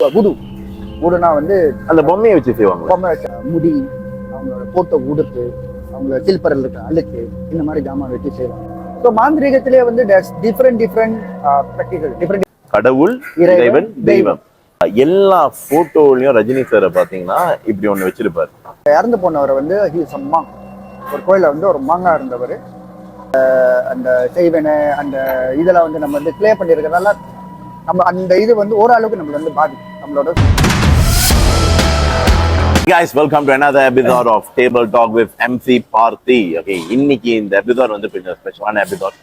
குடு குடுனா வந்து அந்த பொம்மையை வச்சு செய்வாங்க. பொம்மை வச்ச முடி, அவங்களோட போட்ட உடுப்பு, அவங்களோட சில்பரில் இருக்க அழுக்கு, இந்த மாதிரி ஜாமான் வச்சு செய்வாங்க. ஸோ மாந்திரீகத்திலே வந்து டிஃப்ரெண்ட் டிஃப்ரெண்ட் கடவுள், இறைவன், தெய்வம். எல்லா போட்டோலயும் ரஜினி சாரை பாத்தீங்கன்னா இப்படி ஒண்ணு வச்சிருப்பாரு. இறந்து போனவரை வந்து ஒரு கோயில வந்து ஒரு மாங்கா இருந்தவர். அந்த செய்வனை அந்த இதெல்லாம் வந்து நம்ம வந்து கிளியர் பண்ணியிருக்கிறதால நம்ம அந்த இது வந்து ஓரளவுக்கு நம்மள வந்து பாதிக்கும் நம்மளோட. Guys, welcome to another episode of Table Talk with MC Parthi. Okay, இன்னைக்கு இந்த எபிசோட் வந்து கொஞ்சம் ஸ்பெஷலான எபிசோட்.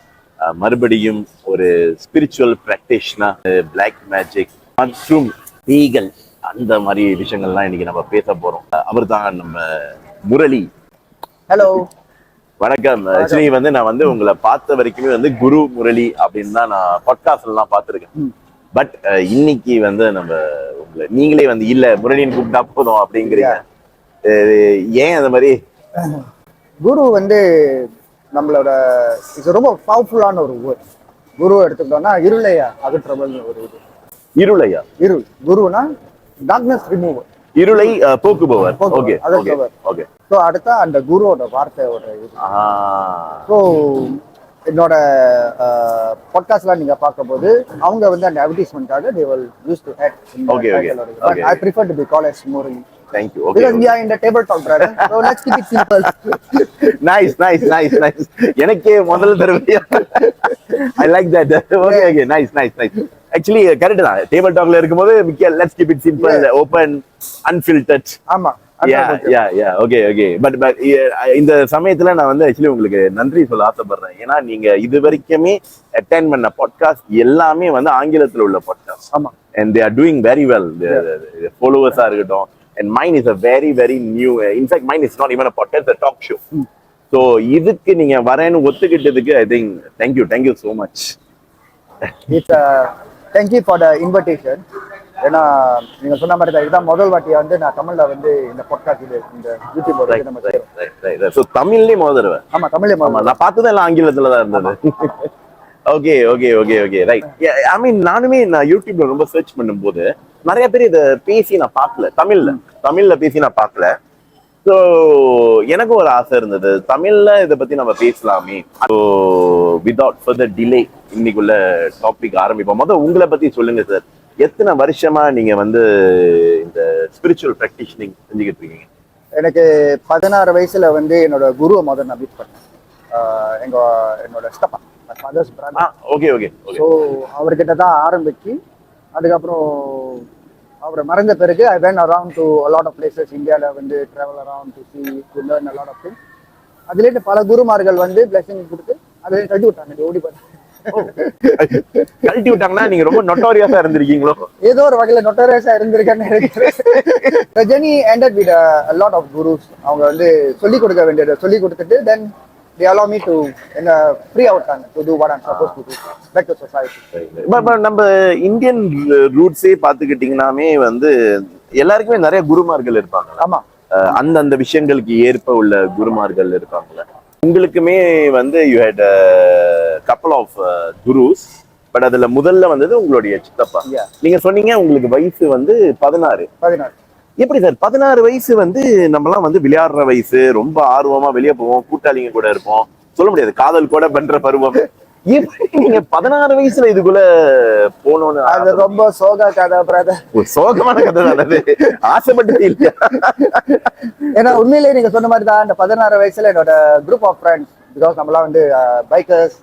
மறுபடியும் ஒரு ஸ்பிரிச்சுவல் பிராக்டிஷனர், பிளாக் மேஜிக் மற்றும் பேய்கள், அந்த மாதிரி விஷயங்கள்லாம் இன்னைக்கு நம்ம பேச போறோம். அவர் தான் நம்ம முரளி. ஹலோ, வணக்கம். ஆக்சுவலி வந்து நான் வந்து உங்களை பார்த்த வரைக்குமே வந்து குரு முரளி அப்படின்னு தான் நான் பாட்காஸ்ட் எல்லாம் பார்த்துருக்கேன். பட் இன்னைக்கு வந்து நம்ம உங்களை நீங்களே வந்து இல்ல முரளின்னு கூப்பிட்டா போதும் அப்படிங்கிறீங்க. ஏன் அந்த மாதிரி? குரு வந்து நம்மளோட ரொம்ப பவர்ஃபுல்லான ஒரு வேர்ட். குரு எடுத்துக்கிட்டோம்னா இருளையா அகற்றவல்னு ஒரு இது. இருளையா? இருள். குருனா டார்க்னஸ் ரிமூவர், இருளை போக்குபவர். Okay okay. ஸோ அடுத்த அந்த குருவோட வார்த்தையோட இது. ஸோ என்னோட பாட்காஸ்ட்லாம் நீங்க பார்க்கும்போது அவங்க வந்து அந்த அட்வர்டைஸ்மென்ட்காக they will use to add in the title. But I prefer to be called as Murali. Thank you. Okay. Because we are in the table talk, brother. So let's keep it simple. Nice. எனக்கே முதல் தடவையா I like that. Okay. Nice. Actually correct தான். Table டாக்ல இருக்கும்போது let's keep it simple, open, unfiltered. ஆமா. Okay. But இந்த சமயத்துல நான் வந்து ஆக்சுவலி உங்களுக்கு நன்றி சொல்ல ஆசைப்படுறேன். ஏன்னா நீங்க இது வரைக்குமே அட்டெண்ட் பண்ண பாட்காஸ்ட் எல்லாமே வந்து ஆங்கிலத்துல உள்ள பாட்காஸ்ட். ஆமா. And they are doing very well. The followers are இருக்கட்டும். And mine is a very new. In fact, mine is not even a podcast, it's a talk show. So இதுக்கு நீங்க வரேன்னு ஒத்துக்கிட்டதுக்கு I think thank you so much. It's thank you for the invitation. ஏன்னா நீங்க சொன்ன மாதிரி தான் இதுதான் முதல் வாட்டியா வந்து நான் தமிழ்ல வந்து இந்த பாட்காஸ்ட் இந்த யூடியூப் நம்ம செய்றோம். So தமிழ்லயே முதல்ல. ஆமா, தமிழ்லயே முதல்ல. நான் பார்த்தது எல்லாம் ஆங்கிலத்துல தான் இருந்தது. Okay right. ஐ மீன் நானுமே நான் யூடியூப்ல ரொம்ப சர்ச் பண்ணும்போது நிறைய பேர் இதை பேசி நான் பார்க்கல. தமிழ்ல பேசி நான் பார்க்கல. ஸோ எனக்கும் ஒரு ஆசை இருந்தது, தமிழ்ல இதை பத்தி நம்ம பேசலாமே. ஸோ வித்வுட் ஃபர்தர் டிலே இன்னைக்குள்ள டாபிக் ஆரம்பிப்போம். முதல்ல உங்களை பத்தி சொல்லுங்க சார். எத்தனை வருஷமா நீங்க வந்து இந்த ஸ்பிரிச்சுவல் பிராக்டிஷனிங் செஞ்சுக்கிட்டு இருக்கீங்க? எனக்கு 16 வயசுல வந்து என்னோட குருவை முதல்ல நான் மீட் பண்ணேன். என்னோட ஸ்டப்பா ஃபாதர்ஸ் பிரதர். ஓகே. ஸோ அவர்கிட்ட தான் ஆரம்பிச்சு அதுக்கப்புறம் அவரை மறந்த பிறகு I went around to a lot of places. இந்தியாவில் வந்து travel around to see, to learn a lot of things. அதுலேருந்து பல குருமார்கள் வந்து பிளஸிங் கொடுத்து அதுலேருந்து கட்டி விட்டாங்க. ஓடி கழட்டி விட்டாங்கன்னா நீங்க ரொம்ப நொட்டோரியஸா இருந்திருக்கீங்களோ? ஏதோ ஒரு வகையில நொட்டோரியஸா இருந்திருக்கேன்னு நினைக்கிறேன். The journey ended with a lot of gurus. அவங்க வந்து சொல்லிக் கொடுக்க வேண்டியதை சொல்லிக் கொடுத்துட்டு then they allow me to free out time to do what I'm supposed to do back to society. But நம்ம இந்தியன் ரூட்ஸே பாத்துக்கிட்டீங்கன்னாமே வந்து எல்லாருக்குமே நிறைய குருமார்கள் இருப்பாங்க. ஆமா, அந்த விஷயங்களுக்கு ஏற்ப உள்ள குருமார்கள் இருப்பாங்கல்ல. உங்களுக்குமே வந்து you had a couple of gurus, but அதுல முதல்ல வந்தது உங்களுடைய சித்தப்பா. நீங்க சொன்னீங்க உங்களுக்கு வயசு வந்து 16. எப்படி சார் 16 வயசு வந்து நம்மலாம் வந்து விளையாடுற வயசு, ரொம்ப ஆர்வமா வெளியே போவோம், கூட்டாளிங்க கூட இருப்போம், சொல்ல முடியாது காதல் கூட பண்ற பருவம். எப்படி நீங்க 16 வயசுல இதுக்குள்ள போனோன்னு? அது ரொம்ப சோக கதை பிரதர். சோகமான கதை தான் அது. ஆசைப்பட்டது இல்லையா? ஏன்னா உண்மையிலேயே நீங்க சொன்ன மாதிரி தான் அந்த 16 வயசுல என்னோட குரூப் ஆஃப் ஃப்ரெண்ட்ஸ், பிகாஸ் நம்மளாம் வந்து பைக்கர்ஸ்,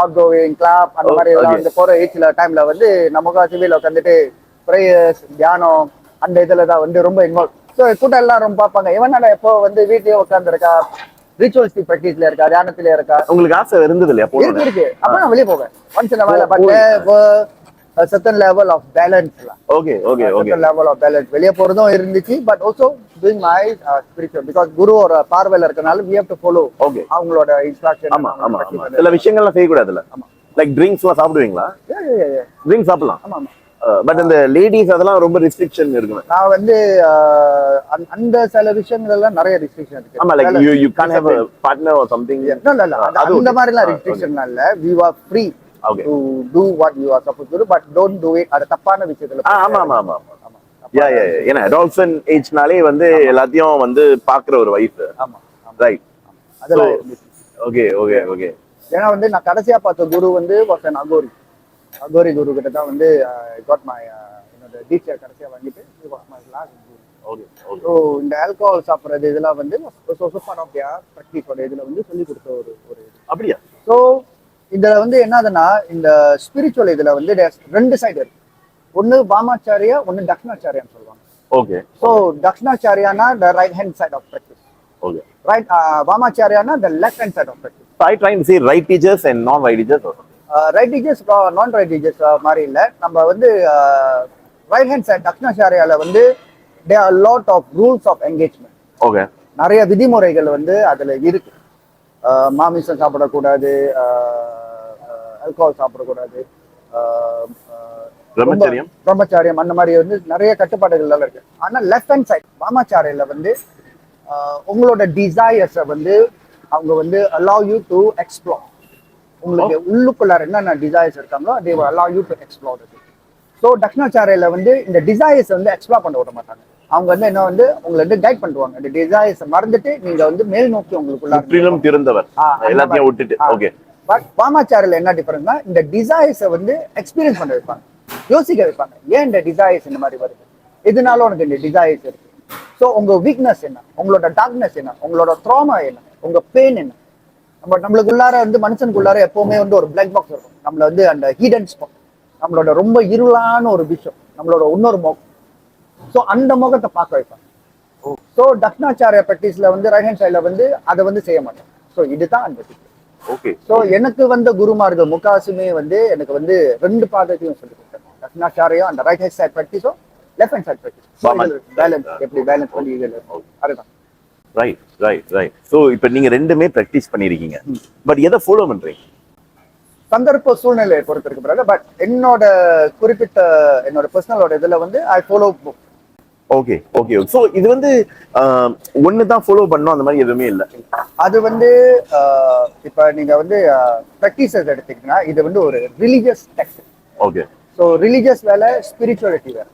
அவுட் கோயிங் கிளப் அந்த மாதிரி எல்லாம் வந்து போற ஏஜ்ல டைம்ல வந்து நமக்கு சிவில உட்காந்துட்டு ப்ரேயர்ஸ், தியானம் அந்த இதுல தான் வந்து ரொம்ப இன்வால்வ். ஸோ கூட்டம் எல்லாம் ரொம்ப பார்ப்பாங்க, இவனால எப்போ வந்து வீட்லயே உட்காந்துருக்கா, ரிச்சுவல்ஸ்டிக் பிராக்டிஸ்ல இருக்கா, தியானத்திலே இருக்கா. உங்களுக்கு ஆசை இருந்தது இல்லையா? இருக்கு. அப்ப நான் வெளியே போவேன் once in a while, but a certain level of balance. Okay. Certain level of balance. வெளியே போறதும் இருந்துச்சு, but also doing my spiritual, because குரு ஒரு பார்வையில இருக்கனால we have to follow அவங்களோட இன்ஸ்ட்ரக்ஷன். ஆமா. சில விஷயங்கள்லாம் செய்யக்கூடாதுல்ல. லைக் ட்ரிங்க்ஸ் எல்லாம் சாப்பிடுவீங்களா? ட்ரிங்க்ஸ் சாப்பிடலாம். ஆமா. பட் இந்த லேடிஸ் அதெல்லாம் ரொம்ப ரெஸ்ட்ரிக்ஷன் இருக்கு. நான் வந்து அந்த சில விஷயங்கள் எல்லாம் நிறைய ரெஸ்ட்ரிக்ஷன் இருக்கு. ஆமா, like you can't have a partner or something. இல்ல அந்த மாதிரி எல்லாம் ரெஸ்ட்ரிக்ஷன் இல்ல. We were free Okay. to do what you are supposed to do, but don't do it அது தப்பான விஷயத்துல ஆமா ஆமா ஆமா ஆமா யா யா ஏன்னா அடால்சன் ஏஜ்னாலே வந்து எல்லாத்தையும் வந்து பாக்குற ஒரு வைஃப். ஆமா ரைட். அதெல்லாம் இருந்துச்சு. Okay okay okay. ஏன்னா வந்து நான் கடைசியா பார்த்த குரு வந்து வாஸ் அகோரி குரு கிட்ட தான் வந்து காட் மை என்னோட டீச்சர் கடைசியா வாங்கிட்டு my last Guru. Okay okay. So இந்த ஆல்கஹால் சாப்பிட்றது இதெல்லாம் வந்து ப்ராக்டிஸோட இதுல வந்து சொல்லி கொடுத்த ஒரு ஒரு அப்படியா? ஸோ இதுல வந்து என்னதுன்னா இந்த ஸ்பிரிச்சுவல் இதுல வந்து ரெண்டு சைடு இருக்கு. ஒன்னு வாமாச்சாரியா, ஒன்னு தக்ஷணாச்சாரியான்னு சொல்லுவாங்க. ஓகே. ஸோ தக்ஷணாச்சாரியானா the right hand side of practice. Okay. Right வாமாச்சாரியானா the left hand side of practice. I trying to say right teachers and non right teachers or something. Right teachers நான் right teachers மாதிரி இல்லை. நம்ம வந்து right hand side தக்ஷணாச்சாரியால வந்து there are lot of rules of engagement. Okay. நிறைய விதிமுறைகள் வந்து அதுல இருக்கு. மாமிசம் சாப்பிடக்கூடாது, ஆல்கஹால் சாப்பிடக்கூடாது, பிரம்மச்சாரியம் அந்த மாதிரி வந்து நிறைய கட்டுப்பாடுகள் எல்லாம் இருக்கு. ஆனா லெஃப்ட் ஹேண்ட் சைட் வாமாச்சாரியில வந்து உங்களோட டிசையர்ஸை வந்து அவங்க வந்து allow you to explore. உங்களுக்கு உள்ளுக்குள்ளார என்னென்ன டிசையர்ஸ் இருக்காங்களோ they will allow you to explore it. So தக்ஷணாச்சாரியில வந்து இந்த டிசையர்ஸ் வந்து எக்ஸ்ப்ளோர் பண்ண விட மாட்டாங்க. அவங்க வந்து என்ன வந்து உங்களை வந்து கைட் பண்ணுவாங்க. இந்த டிசையர்ஸ் மறந்துட்டு நீங்க வந்து மேல் நோக்கி முற்றிலும் திறந்தவர் எல்லாத்தையும் விட்டுட்டு. ஓகே. பட் வாமாச்சாரியில என்ன டிஃபரன்ஸ்னா இந்த டிசையர்ஸை வந்து எக்ஸ்பீரியன்ஸ் பண்ண வைப்பாங்க, யோசிக்க வைப்பாங்க. ஏன் இந்த டிசையர்ஸ் இந்த மாதிரி வருது, எதுனால உனக்கு இந்த டிசையர்ஸ் இருக்கு, ஸோ உங்க வீக்னஸ் என்ன, உங்களோட டார்க்னஸ் என்ன, உங்களோட ட்ராமா என்ன, உங்க பெயின் என்ன. நம்மளுக்குள்ளார வந்து மனுஷனுக்குள்ளார எப்பவுமே வந்து ஒரு பிளாக் பாக்ஸ் இருக்கும். நம்மள வந்து அந்த ஹீடன் ஸ்பாட், நம்மளோட ரொம்ப இருளான ஒரு விஷயம், நம்மளோட இன்னொரு முகம். ஸோ அந்த முகத்தை பார்க்க வைப்பாங்க. ஸோ தக்ஷணாச்சாரிய ப்ராக்டிஸ்ல வந்து ரைட் ஹேண்ட் சைட்ல வந்து அதை வந்து செய்ய மாட்டேன். ஸோ இதுதான் அந்த டிஃபரன்ஸ். ஓகே. ஸோ எனக்கு வந்த குருமார்கள் முக்காசுமே வந்து எனக்கு வந்து ரெண்டு பாதத்தையும் சொல்லி கொடுத்தாங்க. தக்ஷணாச்சாரியம் அந்த ரைட் ஹேண்ட் சைட் ப்ராக்டிஸும் left hand side practice balance எப்படி பேலன்ஸ் பண்ணி அதுதான். Right right right. ஸோ இப்போ நீங்க ரெண்டுமே ப்ராக்டிஸ் பண்ணிருக்கீங்க. பட் எதை ஃபாலோ பண்றீங்க? சந்தர்ப்ப சூழ்நிலையை பொறுத்து இருக்கு பிறகு. பட் என்னோட குறிப்பிட்ட என்னோட பர்சனலோட இதுல வந்து I follow. Okay okay. So இது வந்து ஒன்னு தான் ஃபாலோ பண்ணணும் அந்த மாதிரி எதுவுமே இல்லை. அது வந்து இப்ப நீங்க வந்து ப்ராக்டிசஸ் எடுத்தீங்கன்னா இது வந்து ஒரு religious text. Okay. So religious வேலை, ஸ்பிரிச்சுவாலிட்டி வேலை.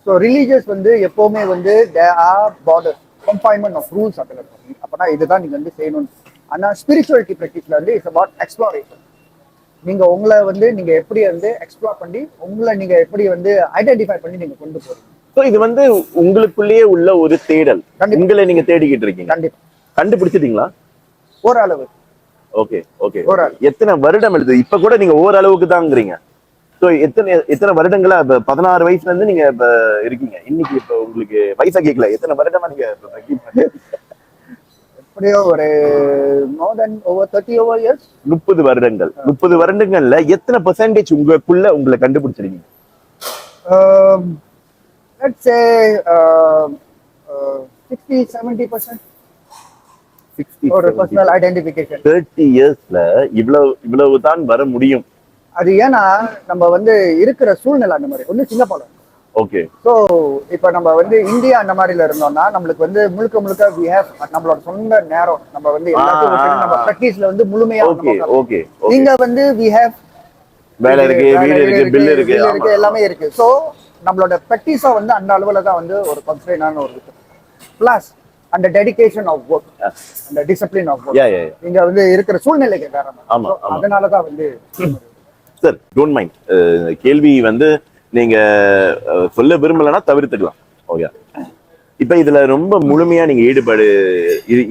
ஸோ ரிலீஜியஸ் வந்து எப்பவுமே வந்து there are borders, confinement of rules அதில் இருக்கும். அப்பனா இதுதான் நீங்க வந்து செய்யணும். ஆனா ஸ்பிரிச்சுவாலிட்டி ப்ராக்டிஸ்ல வந்து இட்ஸ் அபவுட் எக்ஸ்ப்ளோரேஷன். நீங்க உங்களை வந்து நீங்க எப்படி வந்து எக்ஸ்ப்ளோர் பண்ணி உங்களை நீங்க எப்படி வந்து ஐடென்டிஃபை பண்ணி நீங்க கொண்டு போறீங்க. ஸோ இது வந்து உங்களுக்குள்ளேயே உள்ள ஒரு தேடல். உங்களை நீங்க தேடிக்கிட்டு இருக்கீங்க. கண்டிப்பா. கண்டுபிடிச்சிட்டீங்களா? ஓரளவு. Okay okay. எத்தனை வருடம் எடுத்து? இப்ப கூட நீங்க ஓரளவுக்கு தாங்கிறீங்க. ஸோ எத்தனை வருடங்களா? இப்ப 16 வயசுல இருந்து நீங்க இப்ப இருக்கீங்க. இன்னைக்கு இப்ப உங்களுக்கு வயசா கேட்கல, எத்தனை வருடமா நீங்க எப்படியோ ஒரு more than over 30 years. 30 வருடங்கள். 30 வருடங்கள்ல எத்தனை பெர்சன்டேஜ் உங்களுக்குள்ள உங்களை கண்டுபிடிச்சிருக்கீங்க? Let's say 60-70%. ஒரு பர்சனல் ஐடென்டிஃபிகேஷன். 30 இயர்ஸ்ல இவ்வளவு தான் வர முடியும். அது ஏன்னா நம்ம வந்து இருக்கிற சூழ்நிலை அந்த மாதிரி. ஒண்ணு சிங்கப்பூர். ஓகே. ஸோ இப்போ நம்ம வந்து இந்தியா அந்த மாதிரில இருந்தோம்னா நம்மளுக்கு வந்து முழுக்க we have நம்மளோட சொந்த நேரம். நம்ம வந்து எல்லாத்தையும் விட்டு நம்ம ப்ராக்டிஸ்ல வந்து முழுமையா. Okay okay. நீங்க வந்து we have வேலை இருக்கு, வீடு இருக்கு, பில் இருக்கு, எல்லாமே இருக்கு. ஸோ நம்மளோட ப்ராக்டிஸா வந்து அந்த அளவுல தான் வந்து ஒரு கன்ஸ்ட்ரெயினான ஒரு விஷயம். பிளஸ் அந்த டெடிகேஷன் ஆஃப் ஒர்க், அந்த டிசிப்ளின் ஆஃப் ஒர்க் நீங்க வந்து இருக்கிற சூழ்நிலைக்கு காரணம். அதனாலதான் வந்து சார் டோன்ட் மைண்ட் கேள்வி வந்து நீங்க சொல்ல விரும்பலன்னா தவிர்த்துக்கலாம். ஓகே. இப்ப இதுல ரொம்ப முழுமையா நீங்க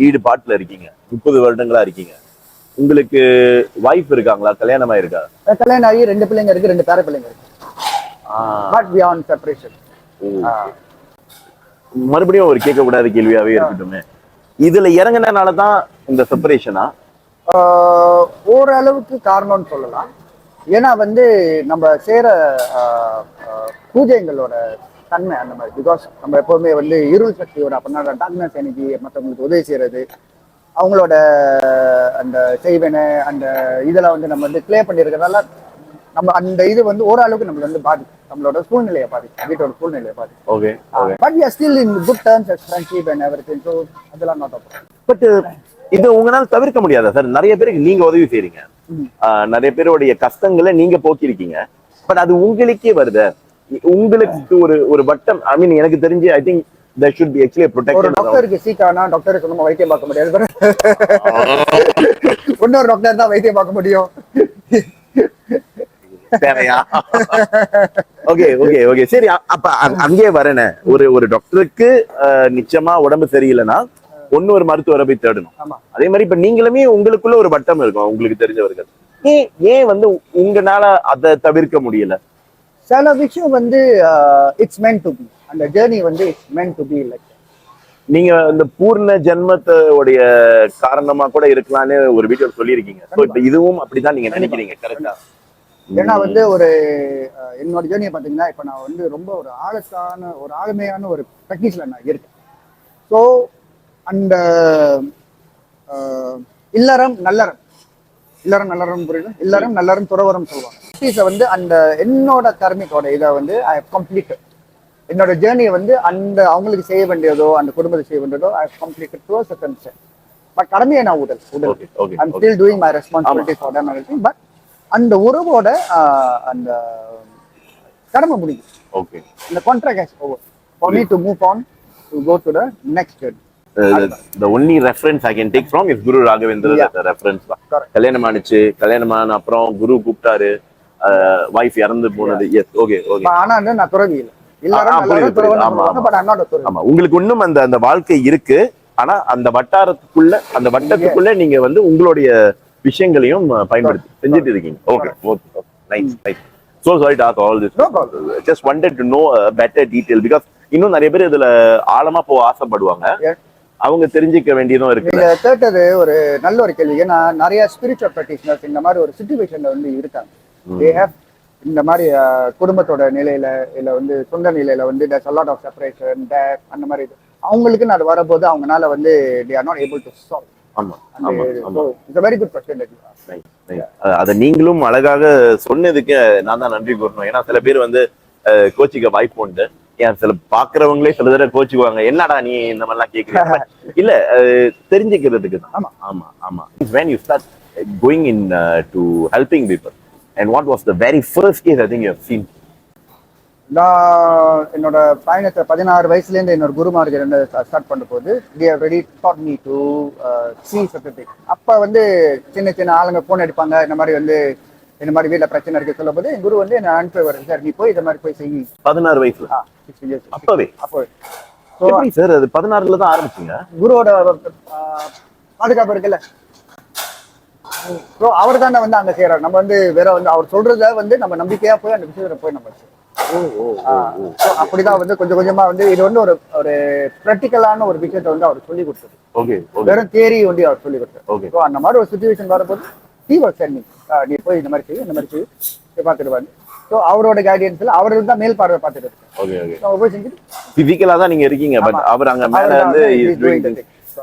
ஈடுபாட்டுல இருக்கீங்க. 30 வருடங்களா இருக்கீங்க. உங்களுக்கு வாய்ப்பு இருக்காங்களா? கல்யாணம் ஆயிருக்கா? கல்யாணம் ஆகி 2 பிள்ளைங்க இருக்கு, 2 பேர பிள்ளைங்க இருக்கு. But we are on separation. மறுபடியும் ஒரு கேட்க கூடாத கேள்வியாவே இருக்கட்டுமே. இதுல இறங்கினாலதான் இந்த செப்பரேஷனா? ஓரளவுக்கு காரணம்னு சொல்லலாம். ஏன்னா வந்து நம்ம சேர பூஜைங்களோட தன்மை அந்த மாதிரி. பிகாஸ் நம்ம எப்பவுமே வந்து இருள் சக்தியோட அப்படின்னா டார்க்னஸ் எனர்ஜி மற்றவங்களுக்கு உதவி செய்யறது, அவங்களோட அந்த செய்வனை அந்த இதெல்லாம் வந்து நம்ம வந்து கிளியர் பண்ணிருக்கிறதால நம்ம அந்த இது வந்து ஓரளவுக்கு நம்மள வந்து பாதிக்கும். நம்மளோட சூழ்நிலையை பாதிக்கும், வீட்டோட சூழ்நிலையை பாதிக்கும். Okay. But we are still in good terms as friendship and everything. So அதெல்லாம் not a problem. பட் இது உங்களால தவிர்க்க முடியாதா சார்? நிறைய பேருக்கு நீங்க உதவி செய்றீங்க, நிறைய பேருடைய கஷ்டங்களை நீங்க போக்கிருக்கீங்க. பட் அது உங்களுக்கே வருது. உங்களுக்கு ஒரு ஒரு வட்டம், ஐ மீன் எனக்கு தெரிஞ்சு I think there should be actually a protection. ஒரு டாக்டருக்கு சீக்கானா டாக்டருக்கு நம்ம வைத்தியம் பார்க்க முடியாது. இன்னொரு டாக்டர் தான் வைத்தியம் பார்க்க முடியும். தேவையா? ஓகே ஓகே ஓகே சரி. அப்ப அங்கேயே வரேனே, ஒரு ஒரு டாக்டருக்கு நிச்சயமா உடம்பு சரியில்லைன்னா ஒன்னு ஒரு மருத்துவரை போய் தேடணும். அதே மாதிரி இப்ப நீங்களுமே உங்களுக்குள்ள ஒரு வட்டம் இருக்கும், உங்களுக்கு தெரிஞ்சவர்கள். ஏன் வந்து உங்களால அதை தவிர்க்க முடியல? சில விஷயம் வந்து இட்ஸ் மென்ட் டு பி, அந்த ஜர்னி வந்து it's meant to be. Like நீங்க இந்த பூர்ண ஜென்மத்தோடைய காரணமா கூட இருக்கலாம்னு ஒரு வீடியோ சொல்லியிருக்கீங்க. இப்ப இதுவும் அப்படிதான் நீங்க நினைக்கிறீங்க, கரெக்டா? ஏன்னா வந்து ஒரு என்னோட ஜேர்னியை பார்த்தீங்கன்னா, இப்போ நான் வந்து ரொம்ப ஒரு ஆளுமையான ஒரு டெக்னிக்ஸ்ல நான் இருக்கேன். ஸோ அந்த இல்லறம் நல்லறம் புரியுது, இல்லறம் நல்லறம் துறவரம் சொல்லுவாங்க. வந்து அந்த என்னோட கர்மிக்கோட இதை வந்து ஐ ஹவ் கம்ப்ளீட்டட். என்னோட ஜேர்னியை வந்து அந்த அவங்களுக்கு செய்ய வேண்டியதோ அந்த குடும்பத்தை செய்ய வேண்டியதோ I have completed to a certain extent. But கடமையை நான் உடல் I am still doing my responsibility for them everything. But அந்த உறவோட அந்த கடமை முடியும். ஓகே, இந்த contract has over for me to move on to go to the next journey. The only reference I can take from is Guru Raghavendra. The reference தான். கல்யாணம் ஆனிச்சு, கல்யாணமான அப்புறம் குரு கூப்பிட்டாரு, வைஃப் இறந்து போனது. Yes, okay okay. ஆனா நான் துறவி இல்ல, இல்லறம் துறவரம். But I am not a துறவி. ஆமா, உங்களுக்கு இன்னும் அந்த அந்த வாழ்க்கை இருக்கு. ஆனா அந்த வட்டாரத்துக்குள்ள, அந்த வட்டத்துக்குள்ள நீங்க வந்து உங்களுடைய விஷயங்களையும் பயன்படுத்தி செஞ்சுட்டு இருக்கீங்க. Okay okay, nice nice. So sorry to ask all this. No problem. Just wanted to know a better detail because இன்னும் நிறைய பேர் இதுல ஆழமா போக ஆசைப்படுவாங்க. அவங்க தெரிஞ்சுக்க வேண்டியதும் இருக்கு. நீங்க கேட்டது ஒரு நல்ல ஒரு கேள்வி. ஏன்னா நிறைய ஸ்பிரிச்சுவல் பிராக்டிஷனர்ஸ் இந்த மாதிரி ஒரு சிச்சுவேஷன்ல வந்து இருக்காங்க. They have இந்த மாதிரி குடும்பத்தோட நிலையில இல்ல வந்து சொந்த நிலையில வந்து there's a lot of separation, death, அந்த மாதிரி அவங்களுக்கு அது வரும்போது அவங்கனால வந்து they are not able to solve. ஆமா ஆமா. It's a very good question that you asked. அத நீங்களும் அழகாக சொன்னதுக்கு நான் தான் நன்றி கூறணும். ஏன்னா சில பேர் வந்து கோச்சிக்க வாய்ப்பு உண்டு. ஏன் சில பாக்குறவங்களே சில தடவை கோச்சுக்குவாங்க, என்னடா நீ இந்த மாதிரிலாம் கேக்குறீங்க. இல்ல, தெரிஞ்சுக்கிறதுக்கு தான். ஆமா ஆமா ஆமா. When you start going in to helping people, and what was the very first case I think you have seen? நான் என்னோட பயணத்தை 16 வயசுலேருந்து என்னோட குருமார்கள் ஸ்டார்ட் பண்ண போது they have already taught me to see certain things. அப்ப வந்து சின்ன சின்ன ஆளுங்க போன் அடிப்பாங்க, இந்த மாதிரி வந்து இந்த மாதிரி வீட்டுல பிரச்சனை இருக்கு சொல்லும் போது என் குரு வந்து என்ன அனுப்பி சார், நீ போய் இந்த மாதிரி போய் செய்ய. 16 வயசுல? அப்பவே சார், அது 16ல தான் ஆரம்பிச்சீங்க? குருவோட பாதுகாப்பு இருக்குல்ல, அவர் தானே வந்து அங்க செய்யறாரு. நம்ம வந்து வேற வந்து அவர் சொல்றத வந்து நம்ம நம்பிக்கையா போய் அந்த விஷயத்துல போய் நம்ம அப்படிதான் வந்து கொஞ்சம் கொஞ்சமா வந்து இது வந்து ஒரு ஒரு பிராக்டிக்கலான ஒரு விஷயத்தை வந்து அவர் சொல்லி கொடுத்தது. வெறும் தியரி வந்து அவர் சொல்லி கொடுத்தாரு. அந்த மாதிரி ஒரு சிச்சுவேஷன் வரும்போது நீ போய் இந்த மாதிரி செய்யும், இந்த மாதிரி செய்யும் பார்த்துட்டு. ஸோ அவரோட கைடன்ஸ்ல அவர் தான் மேல் பார்வை பார்த்துட்டு இருக்காரு. போய் செஞ்சுட்டு பிசிக்கலா தான் நீங்க இருக்கீங்க, பட் அவர் அங்க மேல வந்து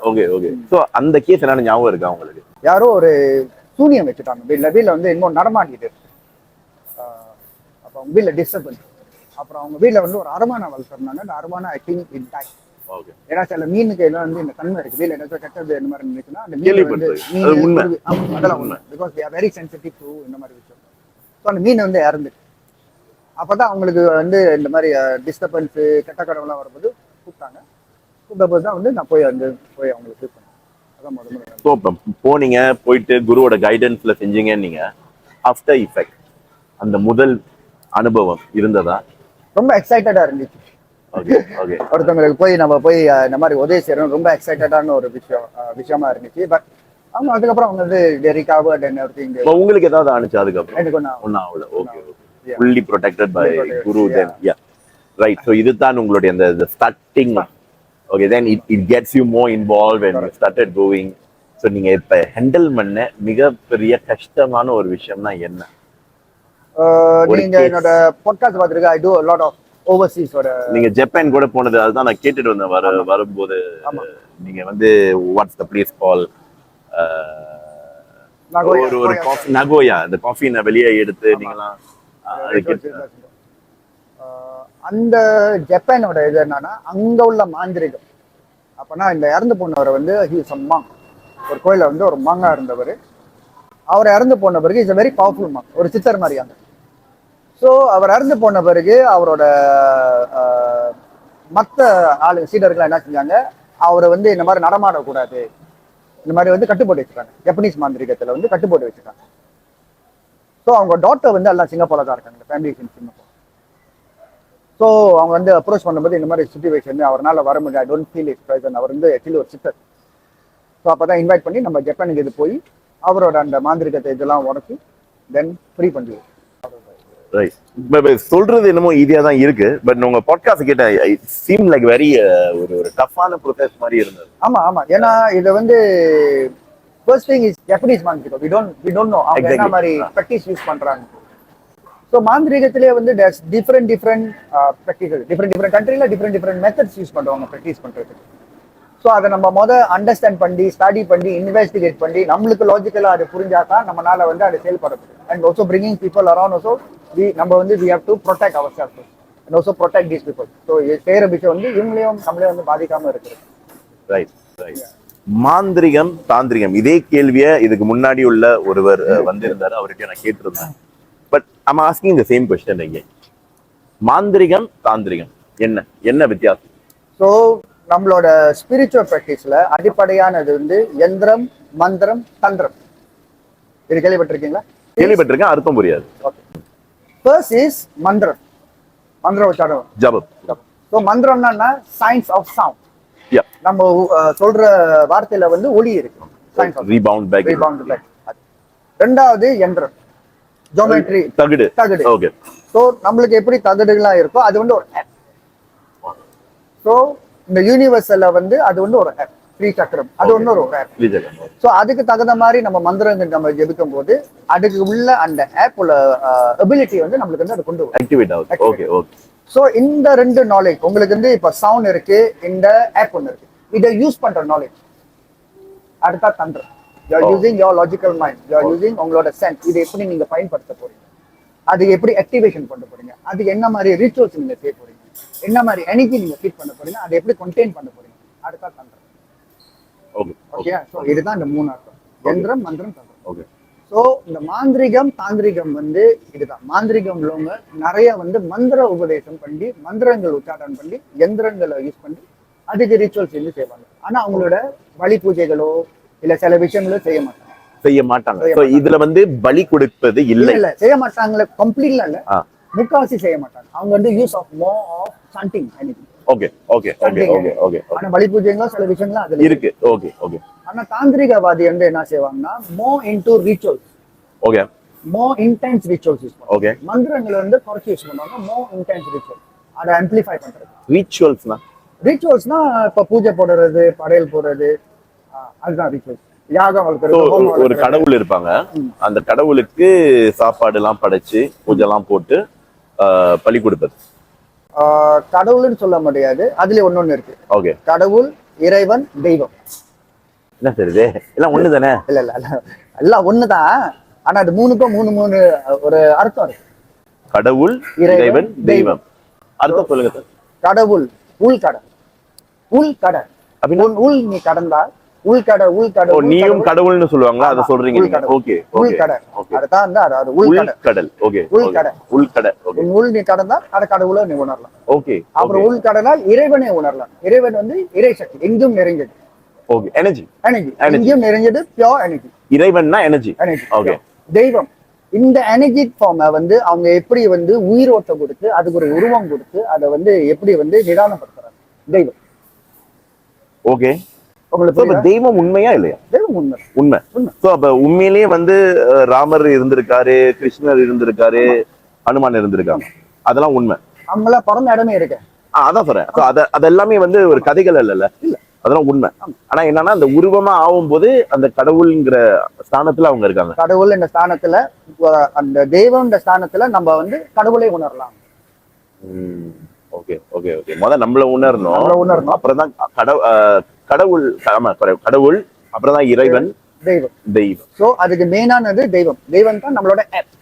ஓகே ஓகே. ஸோ அந்த கேஸ் என்னன்னு ஞாபகம் இருக்கா உங்களுக்கு? யாரோ ஒரு சூனியம் வச்சுட்டாங்க வீட்டுல வந்து இன்னும் நடமாட்டிட்டு. அப்ப அவங்க வீட்டுல டிஸ்டர்பன்ஸ். அப்புறம் அவங்க வீட்டுல வந்து ஒரு அரமான வளர்த்துறாங்க. அந்த அரமான ஐ திங்க் இட் டை. ஏன்னா சில மீனுக்கு எல்லாம் வந்து இந்த தன்மை இருக்கு, வீட்டுல ஏதாச்சும் கெட்டது இந்த மாதிரி இருந்துச்சுன்னா அந்த மீன் வந்து அதெல்லாம் உண்மை. Because they are very sensitive to இந்த மாதிரி விஷயம். ஸோ அந்த மீன் வந்து இறந்துட்டு அப்பதான் அவங்களுக்கு வந்து இந்த மாதிரி டிஸ்டர்பன்ஸ் கெட்ட கடவுள்லாம் வரும்போது கூப்பிட்டாங்க. கூப்பிட்டபோது தான் வந்து நான் போய் அவங்களுக்கு அதான் முதல்ல போனீங்க. போயிட்டு குருவோட கைடன்ஸ்ல செஞ்சீங்க நீங்க. ஆஃப்டர் இஃபெக்ட் அந்த முதல் அனுபவம் இருந்ததா? ரொம்ப எக்ஸைட்டடா இருந்துச்சு. ஒருத்தவங்களுக்கு போய் நம்ம போய் இந்த மாதிரி உதவி செய்யறோம், ரொம்ப எக்ஸைட்டடான ஒரு விஷயமா இருந்துச்சு. பட் அவங்க அதுக்கப்புறம் அவங்க வந்து உங்களுக்கு ஏதாவது ஆனிச்சு அதுக்கப்புறம்? எனக்கு ஒன்னும் ஆகல. Okay okay. fully protected by Guru. Then yeah, right. So இதுதான் உங்களுடைய அந்த starting. Okay, then it gets you more involved when you started going. So நீங்க இப்ப ஹேண்டில் பண்ண மிகப்பெரிய கஷ்டமான ஒரு விஷயம்னா என்ன? நீங்க என்னோட பாட்காஸ்ட் பாத்துருக்க, I do a lot of overseas. நீங்க ஜப்பான் கூட போனது, அதுதான் நான் கேட்டுட்டு வந்தேன் வரும்போது. நீங்க வந்து வாட்ஸ் த பிளேஸ் கால்? ஒரு காஃபி, நகோயா. அந்த காஃபி நான் வெளியே எடுத்து நீங்களாம் அந்த ஜப்பானோட இது என்னன்னா அங்க உள்ள மாந்திரிகம். அப்பனா இந்த இறந்து போனவரை வந்து he is a monk. ஒரு கோயில்ல வந்து ஒரு மாங்கா இருந்தவர். அவர் இறந்து போன பிறகு இஸ் a வெரி பவர்ஃபுல் மாங், ஒரு சித்தர் மாதிரியாங்க. ஸோ அவர் இறந்து போன பிறகு அவரோட மற்ற சீடர்கள் என்ன செஞ்சாங்க, அவரை வந்து இந்த மாதிரி நடமாடக்கூடாது, இந்த மாதிரி வந்து கட்டுப்போட்டு வச்சுருக்காங்க. ஜப்பனீஸ் மாந்திரிகத்துல வந்து கட்டுப்போட்டு வச்சுருக்காங்க. ஸோ அவங்க டாட்டர் வந்து எல்லாம் சிங்கப்பூர்ல தான் இருக்காங்க, ஃபேமிலி இன் சிங்கப்பூர். ஸோ அவங்க வந்து அப்ரோச் பண்ணும்போது இந்த மாதிரி சுச்சுவேஷன் அவரால் வர முடியாது, ஐ டோன்ட் ஃபீல் இஸ் ப்ரைசன், அவர் வந்து ஆக்சுவலி ஒரு சித்தர். ஸோ அப்போ தான் இன்வைட் பண்ணி நம்ம ஜப்பானுக்கு இது போய் அவரோட அந்த மாந்திரிகத்தை இதெல்லாம் உடச்சி தென் ஃப்ரீ பண்ணுவோம். சொல்றது என்னமோ ஈஸியா தான் இருக்கு, பட் உங்க பாட்காஸ்ட் கேட்ட சீம் லைக் வெரி ஒரு டஃப்பான ப்ரோசஸ் மாதிரி இருந்தது. ஆமா ஆமா, ஏன்னா இது வந்து ஃபர்ஸ்ட் திங் இஸ் ஜப்பனீஸ் மாந்திரிகம், we don't know அவங்க என்ன மாதிரி ப்ராக்டிஸ் யூஸ் பண்றாங்க. ஸோ மாந்திரிகத்திலே வந்து டிஃப்ரெண்ட் ப்ராக்டிகல், டிஃப்ரெண்ட் கண்ட்ரில டிஃப்ரெண்ட் மெத்தட்ஸ் யூஸ் பண்ணுவாங்க ப்ராக்டிஸ் பண்றதுக்கு. ஸோ அதை நம்ம அண்டர்ஸ்டாண்ட் பண்ணி ஸ்டடி பண்ணி இன்வெஸ்டிகேட் பண்ணி நம்மளுக்கு லாஜிக்கலா அது புரிஞ்சாதான் நம்மளால வந்து அது செயல்படுது. And also bringing people around also நம்ம வந்து we have to protect ourselves and also protect these people. So செய்யற விஷயம் வந்து இவங்களையும் நம்மளே வந்து பாதிக்காம இருக்குது. Right right. மாந்திரிகம் தாந்திரிகம் இதே கேள்வியை இதுக்கு முன்னாடி உள்ள ஒருவர் வந்திருந்தாரு, அவர்கிட்ட நான் கேட்டிருந்தேன். But I'm asking the same question again. மாந்திரிகம் தாந்திரிகம் என்ன வித்தியாசம்? ஸோ நம்மளோட ஸ்பிரிச்சுவல் ப்ராக்டிஸ்ல அடிப்படையானது வந்து யந்திரம், மந்திரம், தந்திரம். இது கேள்விப்பட்டிருக்கீங்களா? கேள்விப்பட்டிருக்கேன், அர்த்தம் புரியாது. ஓகே. ஃபர்ஸ்ட் இஸ் மந்திரம், மந்திர உச்சாரணம், ஜபம். ஸோ மந்திரம்னா சயின்ஸ் ஆஃப் சவுண்ட். நம்ம சொல்ற வார்த்தையில வந்து ஒலி இருக்கு, சயின்ஸ் ஆஃப் ரீபவுண்ட் பேக். ரெண்டாவது யந்திரம், ஜியோமெட்ரி, தகடு. ஓகே. ஸோ நம்மளுக்கு எப்படி தகடுகள்லாம் இருக்கோ அது வந்து ஒரு ஆப். ஸோ இந்த யூனிவர்சல்ல வந்து அது வந்து ஒரு ஆப், த்ரீ சக்கரம், அது ஒன்று ஒரு ஆப். ஸோ அதுக்கு தகுந்த மாதிரி நம்ம மந்திரங்கள் நம்ம ஜெபிக்கும் போது அதுக்கு உள்ள அந்த ஆப் உள்ள எபிலிட்டி வந்து நம்மளுக்கு வந்து அது கொண்டு வரும், ஆக்டிவேட் ஆகுது. Okay okay. ஸோ இந்த ரெண்டு நாலேஜ் உங்களுக்கு வந்து இப்போ சவுண்ட் இருக்கு, இந்த ஆப் ஒன்று இருக்கு, இதை யூஸ் பண்ற நாலேஜ். அடுத்தா தந்திரம், you are using your logical mind, you are using உங்களோட சென்ஸ், இதை எப்படி நீங்க பயன்படுத்த போறீங்க, அது எப்படி ஆக்டிவேஷன் பண்ண போறீங்க, அதுக்கு என்ன மாதிரி ரிச்சுவல்ஸ் நீங்க செய்ய போறீங்க, என்ன மாதிரி எனர்ஜி நீங்க ஃபீட் பண்ண போறீங்க, அதை எப்படி கண்டெயின் பண்ண போறீங்க, அடுத்தா தந்திரம். ஓகே. ஸோ இதுதான் இந்த மூணு அர்த்தம், யந்திரம், மந்திரம், தந்திரம். ஓகே. ஸோ இந்த மாந்திரிகம் தாந்திரிகம் வந்து இதுதான். மாந்திரிகம் உள்ளவங்க நிறைய வந்து மந்திர உபதேசம் பண்ணி, மந்திரங்கள் உச்சாரணம் பண்ணி, யந்திரங்களை யூஸ் பண்ணி அதுக்கு ரிச்சுவல்ஸ் வந்து செய்வாங்க. ஆனா அவங்களோட பலி பூஜைகளோ இல்ல சில விஷயங்களோ செய்ய மாட்டாங்க. இதுல வந்து பலி கொடுப்பது இல்ல செய்ய மாட்டாங்களே, கம்ப்ளீட்ல இல்ல, முக்காவாசி செய்ய மாட்டாங்க. அவங்க வந்து use of more of chanting energy. Okay okay okay okay okay. ஆனா பலி பூஜைகளும் சில விஷயங்களும் அதுல இருக்கு. Okay okay. ஆனா தாந்திரிகவாதி வந்து என்ன செய்வாங்கன்னா more into rituals, okay, more intense rituals use பண்ணுவாங்க. ஓகே. மந்திரங்களை வந்து குறைச்சி யூஸ் பண்ணுவாங்க, மோ இன்டென்ஸ் ரிச்சுவல், அதை ஆம்பிளிஃபை பண்றது. ரிச்சுவல்ஸ்னா இப்ப பூஜை போடுறது, படையல் போடுறது, அதுதான் ரிச்சுவல்ஸ். யாகம் வளர்க்கறது. ஒரு கடவுள் இருப்பாங்க, அந்த கடவுளுக்கு சாப்பாடு எல்லாம் படைச்சு பூஜை எல்லாம் போட்டு பலி கொடுப்பது. கடவுள்னு சொல்ல முடியாது, அதுல ஒன்னொன்னு இருக்கு. ஓகே. கடவுள், இறைவன், தெய்வம். என்ன தெரியுது, எல்லாம் ஒண்ணுதானே? இல்ல எல்லாம் ஒண்ணுதான், ஆனா அது மூணுக்கும் மூணு ஒரு அர்த்தம் இருக்கு. கடவுள், இறைவன், தெய்வம். அர்த்தம் சொல்லுங்க சார். கடவுள் உள்கடல், உள்கடல் அப்படின்னு உள் நீ கடந்தா உள்கடல். நீயும் கடவுள்னு சொல்லுவாங்களா, அதை சொல்றீங்க? ஓகே. உள்கடல், அதுதான் அந்த உள்கடல். ஓகே. உள்கடல். உள் நீ கடந்தா அத கடவுளை நீ உணரலாம். ஓகே. அப்புறம் உள்கடலால் இறைவனை உணரலாம். இறைவன் வந்து இறை சக்தி, எங்கும் நிறைஞ்சது. ஓகே. எனர்ஜி எங்கேயும் நிறைஞ்சது, பியூர் எனர்ஜி. இறைவன்னா எனர்ஜி. ஓகே. தெய்வம், இந்த எனர்ஜி ஃபார்மை வந்து அவங்க எப்படி வந்து உயிரோட்டம் கொடுத்து அதுக்கு ஒரு உருவம் கொடுத்து அதை வந்து எப்படி வந்து நிதானப்படுத்துறாங்க, தெய்வம். ஓகே. தெய்வம் உண்மையா இல்லையா? தெய்வம் உண்மை. சோ அப்ப உண்மையிலேயே வந்து ராமர் இருந்திருக்காரு, கிருஷ்ணர் இருந்திருக்காரு, ஹனுமான் இருந்திருக்காங்க, அதெல்லாம் உண்மை. அவங்கள பிறந்த இடமே இருக்கு. அதான் சொல்றேன். அதெல்லாமே வந்து ஒரு கதைகள் இல்ல, அதெல்லாம் உண்மை. ஆனா என்னன்னா அந்த உருவமா ஆகும் போது அந்த கடவுள்ங்கிற ஸ்தானத்துல அவங்க இருக்காங்க. கடவுள் இந்த ஸ்தானத்துல, அந்த தெய்வம் இந்த ஸ்தானத்துல நம்ம வந்து கடவுளை உணரலாம். Okay okay okay. முதல்ல நம்மள உணரணும், அப்புறம் தான் கடவுள். ஆமா, கடவுள், அப்புறம் தான் இறைவன், தெய்வம். சோ அதுக்கு மெயினானது தெய்வம். தெய்வம் தான் நம்மளோட ஆப்.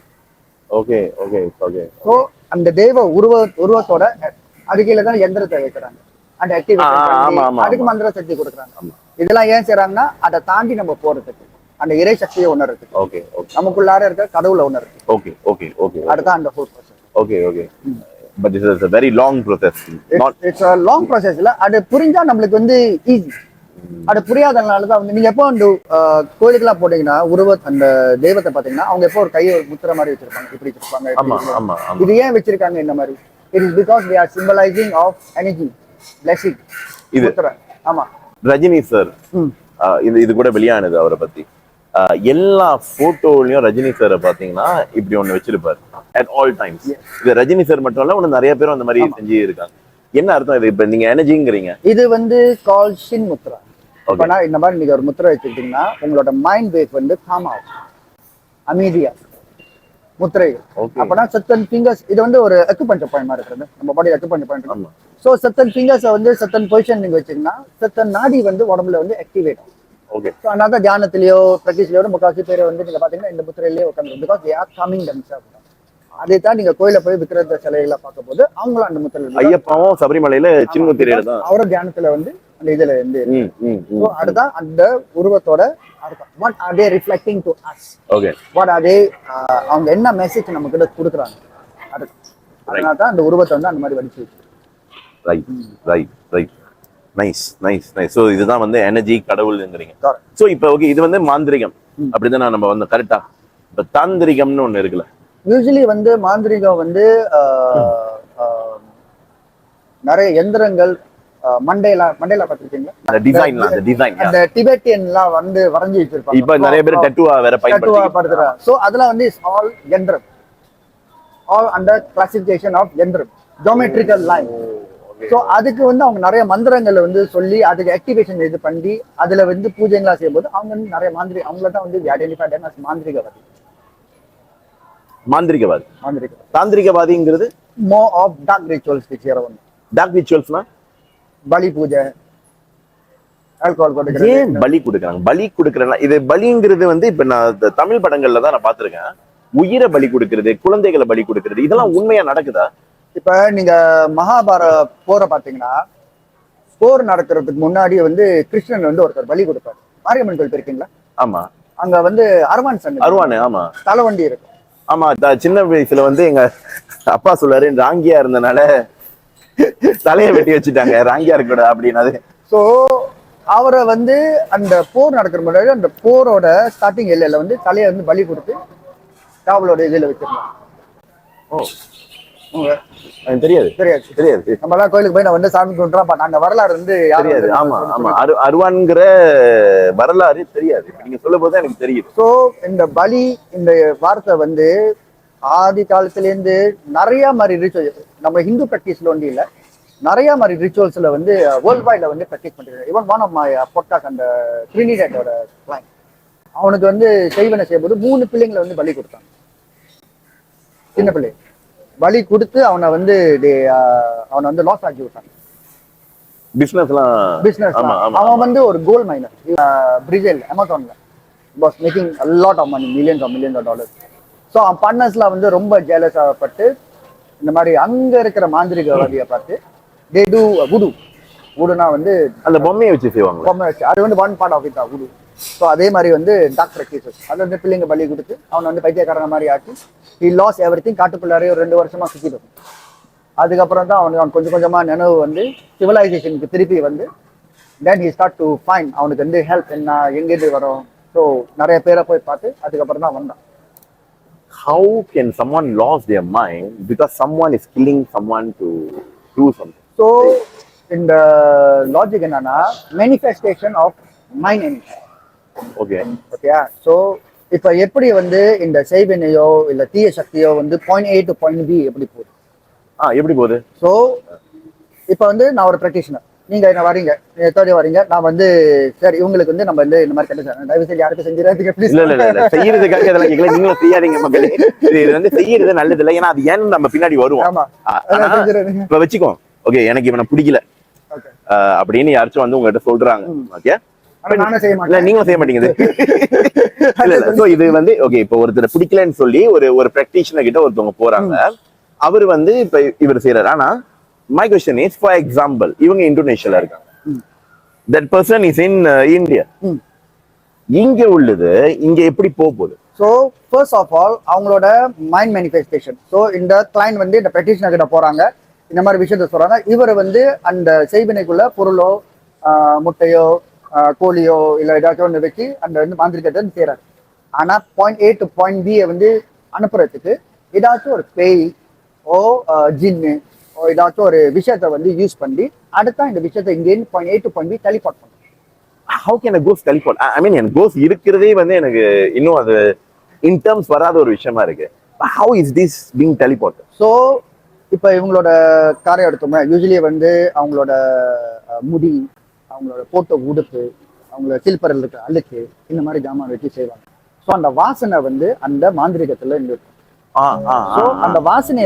Okay okay okay. சோ அந்த தெய்வ உருவத்தோட ஆப், அது கீழே தான் யந்திரத்தை வைக்கிறாங்க. அந்த ஆக்டிவேஷன் ஆமா, ஆமா, அதுக்கு மந்திர சக்தி கொடுக்குறாங்க. இதெல்லாம் ஏன் செய்யறாங்கன்னா அதை தாண்டி நம்ம போறதுக்கு, அந்த இறை சக்தியை உணர்றதுக்கு, ஓகே ஓகே நமக்குள்ளார இருக்க கடவுளை உணர்றதுக்கு. ஓகே ஓகே ஓகே அதுதான் அந்த whole process. Okay okay but it's a very long process. It's a long process. இல்ல அது புரிஞ்சா நம்மளுக்கு வந்து ஈஸி. அது புரியாதனால தான் வந்து நீங்க எப்போ அந்த கோயிலுக்கெல்லாம் போட்டீங்கன்னா அந்த தெய்வத்தை பாத்தீங்கன்னா அவங்க எப்போ ஒரு கையை ஒரு முத்திர மாதிரி வச்சிருப்பாங்க, இப்படி வச்சிருப்பாங்க. ஆமா ஆமா ஆமா. இது ஏன் வச்சிருக்காங்க இந்த மாதிரி? It is because they are symbolizing of energy, blessing. இது முத்திரை. ஆமா. ரஜினி சார் இது கூட வெளியானது அவரை பத்தி. எல்லா போட்டோலயும் ரஜினி சாரை பாத்தீங்கன்னா இப்படி ஒண்ணு வச்சிருப்பாரு at all times. இது ரஜினி சார் மட்டும் இல்ல, ஒண்ணு நிறைய பேரும் அந்த மாதிரி செஞ்சு இருக்காங்க. என்ன அர்த்தம் இது? இப்ப நீங்க எனர்ஜிங்கிறீங்க, இது வந்து கால் ஷின் முத்ரா. அப்பனா இந்த மாதிரி நீங்க ஒரு முத்திரை வச்சுக்கிட்டீங்கன்னா உங்களோட மைண்ட் வேவ் வந்து காம் ஆகும், அமைதியா முத்திரை. அப்பனா சத்தன் ஃபிங்கர்ஸ், இது வந்து ஒரு அக்குபஞ்சர் பாயிண்ட் மாதிரி இருக்குது நம்ம பாடி அக்குபஞ்சர் பாயிண்ட். சோ சத்தன் ஃபிங்கர்ஸ் வந்து சத்தன் பொசிஷன் நீங்க வச்சீங்கன்னா சத்தன் நாடி வந்து உடம்புல வந்து ஆக்டிவேட் ஆகும். ஓகே. சோ அதனால தியானத்திலயோ பிராக்டிஸ்லயோ முக்காசி பேரை வந்து நீங்க பாத்தீங்கன்னா இந்த முத்திரையிலேயே உட்காந்து, because they are calming themselves. அதே தான் நீங்க கோயில போய் விக்கிரத சிலைகளை பார்க்க போது அவங்களும் அந்த முத்திரை. ஐயப்பாவும் சபரிமலையில சின்முத்திரையில தான் அவரோட தியானத்துல வந்து அந்த இதுல இருந்து. அதுதான் அந்த உருவத்தோட அர்த்தம். What are they reflecting to us? Okay. What are they அவங்க என்ன மெசேஜ் நம்ம கிட்ட கொடுக்குறாங்க? அதனால தான் அந்த உருவத்தை வந்து அந்த மாதிரி வடிச்சு வச்சு. Right right right. Nice nice nice. So இதுதான் வந்து எனர்ஜி கடவுள்ங்கிறீங்க. ஸோ இப்போ ஓகே, இது வந்து மாந்திரிகம் அப்படிதான் நம்ம வந்து கரெக்டா. இப்போ தாந்திரிகம்னு ஒண்ணு இருக்குல்ல. யூஸ்வலி வந்து மாந்திரிகம் வந்து நிறைய எந்திரங்கள் மண்டேலா பார்த்திருக்கீங்களா? அந்த டிசைன் அந்த டிபெட்டியன்லாம் வந்து வரைஞ்சி வச்சிருப்பாங்க. இப்போ நிறைய பேர் டட்டுவா வேற பயன்படுத்துறாங்க. சோ அதெல்லாம் வந்து இஸ் ஆல் யந்திரம், ஆல் அண்டர் கிளாசிஃபிகேஷன் ஆஃப் யந்திரம், ஜியோமெட்ரிக்கல் லைன். சோ அதுக்கு வந்து அவங்க நிறைய மந்திரங்களை வந்து சொல்லி அதுக்கு ஆக்டிவேஷன் இது பண்ணி அதுல வந்து பூஜைகளா செய்யும்போது அவங்க வந்து நிறைய அவங்கள தான் வந்து identified as மாந்திரிகவாதி. மாந்திரிகவாதி. தாந்திரிகவாதிங்கிறது more of dark rituals which are on. dark ritualsனா பலி பூஜை, ஆல்கஹால் கொடுக்கறது. ஏன் பலி கொடுக்கறாங்க? பலி கொடுக்கறனா இது பலிங்கிறது வந்து இப்ப நான் தமிழ் படங்கள்ல தான் நான் பாத்துர்க்கேன். உயிரை பலி கொடுக்கிறது, குழந்தைகளை பலி கொடுக்கிறது, இதெல்லாம் உண்மையா நடக்குதா? இப்ப நீங்க மகாபாரத போரை பாத்தீங்கன்னா போர் நடக்கிறதுக்கு முன்னாடி வந்து கிருஷ்ணன் வந்து ஒருத்தர் பலி கொடுப்பாரு. மாரியம்மன் கோயில் இருக்கீங்களா? ஆமா. அங்க வந்து அருவான் ஆமா தலைவண்டி இருக்கும். ஆமா. சின்ன வயசுல வந்து எங்க அப்பா சொல்றாரு, ராங்கியா இருந்தனால தலையை வெட்டி வச்சுட்டாங்க, ராங்கியா இருக்கக்கூடாது அப்படின்னாது. சோ அவரை வந்து அந்த போர் நடக்கிற முன்னாடி அந்த போரோட ஸ்டார்டிங் எல்லையில வந்து தலையை வந்து பலி கொடுத்து காவலோட இதுல வச்சிருந்தாங்க. தெரியாது தெரியாது தெரியாது. நம்ம எல்லாம் கோயிலுக்கு போய் நான் வந்து சாமி கும்பிட்டுறோம், அந்த வரலாறு வந்து தெரியாது. ஆமா ஆமா. அருவான்ங்கிற வரலாறு தெரியாது. நீங்க சொல்லும் போது எனக்கு தெரியுது. சோ இந்த பலி இந்த வார்த்தை வந்து ஆதி காலத்துல இருந்து நிறைய மாதிரி ரிச்சுவல் நம்ம ஹிந்து பிராக்டிஸ்ல ஒன்றும் இல்ல, நிறைய மாதிரி ரிச்சுவல்ஸ்ல வந்து வேர்ல்ட் வைட்ல வந்து பிராக்டிஸ் பண்ணிருக்காங்க. ஈவன் ஒன் ஆஃப் மை பொட்டாக் அந்த ட்ரினிடேட்டோட கிளைண்ட், அவனுக்கு வந்து செய்வனை செய்யும்போது 3 பிள்ளைங்களை வந்து பலி கொடுத்தாங்க. சின்ன பிள்ளை பலி கொடுத்து அவனை வந்து லாஸ் ஆக்கி விட்டாங்க. பிசினஸ் அவன் வந்து ஒரு கோல்ட் மைனர் பிரேசில் அமேசான்ல was making a lot of money, millions of dollars. So அவன் பார்ட்னர்ஸ்ல வந்து ரொம்ப ஜெலஸ் ஆகப்பட்டு இந்த மாதிரி அங்க இருக்கிற மாந்திரிகவாதியை பார்த்து they do voodoo. voodooனா வந்து அந்த பொம்மையை வச்சு செய்வாங்க. பொம்மை வச்சு அது வந்து one part of it voodoo. So அதே மாதிரி வந்து டாக்டர் ப்ராக்டிசஸ் அது வந்து பிள்ளைங்க பலி கொடுத்து அவனை வந்து பைத்தியக்காரன மாதிரி ஆக்கி he lost everything. காட்டுக்குள்ளாரே ஒரு 2 வருஷமா சுத்திட்டு. அதுக்கப்புறம் தான் அவன் கொஞ்சம் கொஞ்சமா நினைவு வந்து சிவிலைசேஷனுக்கு திருப்பி வந்து then he start to find அவனுக்கு வந்து ஹெல்ப் என்ன எங்கேருந்து வரும். ஸோ நிறைய பேரை போய் பார்த்து அதுக்கப்புறம் தான் வந்தான். How can someone lose their mind because someone is killing someone to do something? So இந்த லாஜிக் என்னன்னா manifestation of mind energy. Okay. ஓகேயா? ஸோ இப்போ எப்படி வந்து இந்த செய்வினையோ இல்ல தீய சக்தியோ வந்து point A to point B எப்படி போகுது? எப்படி போகுது? ஸோ இப்போ வந்து நான் ஒரு ப்ராக்டிஷனர், நீங்க என்ன வரீங்க, தேர்ட் வரீங்க, நான் வந்து சரி இவங்களுக்கு வந்து நம்ம வந்து இந்த மாதிரி கண்டிஷன் தயவு செஞ்சு யாருக்கும் செஞ்சிடாதீங்க. இல்ல செய்யறதுக்காக இதெல்லாம் கேட்கல, நீங்களும் செய்யாதீங்க மக்களே. இது வந்து செய்யறது நல்லது இல்லை, ஏன்னா அது ஏன்னு நம்ம பின்னாடி வருவோம். ஆமா இப்ப வச்சுக்கோ, ஓகே எனக்கு இவனை பிடிக்கல அப்படின்னு யாராச்சும் வந்து உங்ககிட்ட சொல்றாங்க, ஓகே நானும் செய்ய மாட்டேன், நீங்களும் செய்ய மாட்டேங்குது. சோ இது வந்து ஓகே இப்ப ஒருத்தர் பிடிக்கலன்னு சொல்லி ஒரு பிராக்டிஷனர் கிட்ட ஒருத்தவங்க போறாங்க, அவர் வந்து இப்ப இவர் செய்யறாரு. ஆனா my question is for example இவங்க இந்தோனேஷியால இருக்காங்க, that person is in India, இங்க உள்ளது இங்க எப்படி போகுது? ஸோ ஃபர்ஸ்ட் ஆஃப் ஆல் அவங்களோட மைண்ட் மேனிஃபெஸ்டேஷன். ஸோ இந்த கிளைண்ட் வந்து இந்த பெட்டிஷனர் கிட்ட போறாங்க, இந்த மாதிரி விஷயத்த சொல்றாங்க. இவர் வந்து அந்த செய்வினைக்குள்ள பொருளோ முட்டையோ கோழியோ இல்லை ஏதாச்சும் ஒன்று வச்சு அந்த வந்து மாந்திரிகத்தை செய்யறாரு. ஆனா point A to point B வந்து அனுப்புறதுக்கு ஏதாச்சும் ஒரு பேய் ஓ ஜின்னு ஓ ஏதாச்சும் ஒரு விஷயத்த வந்து யூஸ் பண்ணி அடுத்த இந்த விஷயத்த இங்கேருந்து point A to point B teleport பண்ணும். ஹவு கேன் கோஸ் டெலிபோர்ட்? ஐ மீன் எனக்கு கோஸ் இருக்கிறதே வந்து எனக்கு இன்னும் அது இன் டர்ம்ஸ் வராத ஒரு விஷயமா இருக்கு. How is this being teleport? So இப்போ இவங்களோட காரை எடுத்தோம்னா யூஸ்வலி வந்து அவங்களோட முடி, அவங்களோட போட்டோ உடுப்பு, அவங்களோட சில்பரில் இருக்க அழுக்கு, இந்த மாதிரி ஜாமான் வச்சு செய்வாங்க. ஸோ அந்த வாசனை வந்து அந்த மாந்திரிகத்துல இருந்து இருக்கும். ஸோ அந்த வாசனை